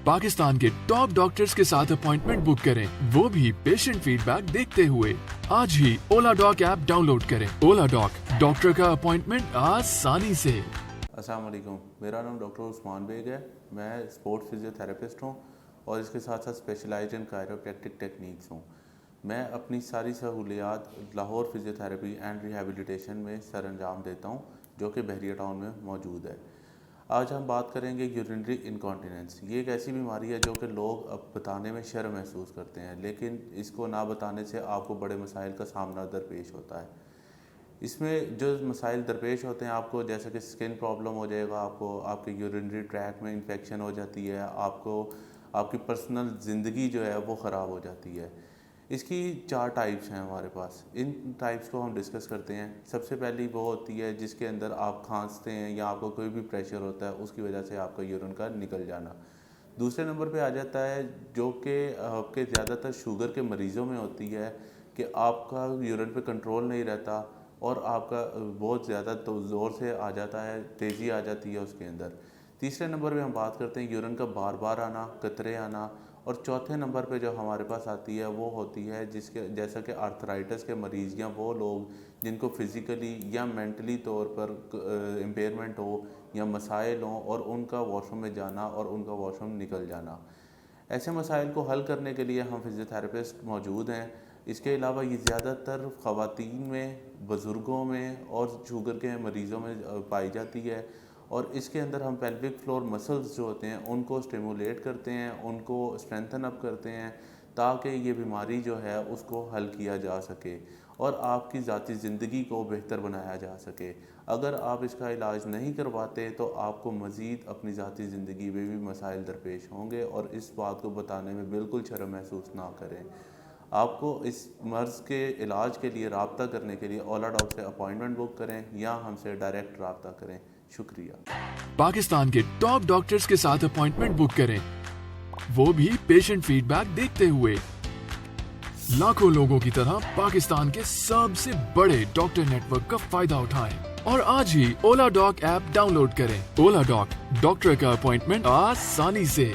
पाकिस्तान के top doctors के साथ अपॉइंटमेंट बुक करें, वो भी पेशेंट फीडबैक देखते हुए। आज ही ओला डॉक ऐप डाउनलोड करें। ओला डॉक, डॉक्टर का अपॉइंटमेंट आसानी से। अस्सलाम वालेकुम, मेरा नाम डॉक्टर उस्मान बेग है। मैं स्पोर्ट्स फिजियोथेरेपिस्ट हूँ और इसके साथ साथ स्पेशलाइज इन कायरोप्रैक्टिक टेक्निक्स हूँ। मैं अपनी सारी सहूलियात लाहौर फिजियोथेरेपी एंड रिहैबिलिटेशन में सर अंजाम देता हूँ, जो कि बहरिया टाउन में मौजूद है। आज हम बात करेंगे यूरिनरी इनकॉन्टिनेंस। ये एक ऐसी बीमारी है जो कि लोग अब बताने में शर्म महसूस करते हैं, लेकिन इसको ना बताने से आपको बड़े मसाइल का सामना दरपेश होता है। इसमें जो मसाइल दरपेश होते हैं आपको, जैसे कि स्किन प्रॉब्लम हो जाएगा, आपको आपके यूरिनरी ट्रैक में इन्फेक्शन हो जाती है, आपको आपकी पर्सनल ज़िंदगी जो है वो ख़राब हो जाती है। इसकी 4 टाइप्स हैं हमारे पास। इन टाइप्स को हम डिस्कस करते हैं। सबसे पहली वो होती है जिसके अंदर आप खांसते हैं या आपको कोई भी प्रेशर होता है, उसकी वजह से आपका यूरिन का निकल जाना। दूसरे नंबर पे आ जाता है जो कि आपके ज़्यादातर शुगर के मरीज़ों में होती है कि आपका यूरिन पे कंट्रोल नहीं रहता और आपका बहुत ज़्यादा तो ज़ोर से आ जाता है, तेज़ी आ जाती है उसके अंदर। तीसरे नंबर पे हम बात करते हैं यूरिन का बार बार आना, कतरे आना। और चौथे नंबर पे जो हमारे पास आती है वो होती है जिसके जैसा कि आर्थराइटिस के मरीज़ या वो लोग जिनको फ़िज़िकली या मेंटली तौर पर इम्पेयरमेंट हो या मसाइल हों और उनका वॉशरूम में जाना और उनका वॉशरूम निकल जाना। ऐसे मसाइल को हल करने के लिए हम फिजियोथेरेपिस्ट मौजूद हैं। इसके अलावा ये ज़्यादातर ख़वातीन में, बुज़ुर्गों में और शुगर के मरीज़ों में पाई जाती है। और इसके अंदर हम पेल्विक फ्लोर मसल्स जो होते हैं उनको स्टिमुलेट करते हैं, उनको स्ट्रेंथन अप करते हैं ताकि ये बीमारी जो है उसको हल किया जा सके और आपकी ज़ाती ज़िंदगी को बेहतर बनाया जा सके। अगर आप इसका इलाज नहीं करवाते तो आपको मज़ीद अपनी ज़ाती ज़िंदगी में भी मसाइल दरपेश होंगे और इस बात को बताने में बिल्कुल शर्म महसूस ना करें। आपको इस मर्ज़ के इलाज के लिए रब्ता करने के लिए ओला डॉक से अपॉइंटमेंट बुक करें या हमसे डायरेक्ट रब्ता करें। शुक्रिया। पाकिस्तान के टॉप डॉक्टर्स के साथ अपॉइंटमेंट बुक करें, वो भी पेशेंट फीडबैक देखते हुए। लाखों लोगों की तरह पाकिस्तान के सबसे बड़े डॉक्टर नेटवर्क का फायदा उठाएं और आज ही ओला डॉक ऐप डाउनलोड करें। ओला डॉक, डॉक्टर का अपॉइंटमेंट आसानी से।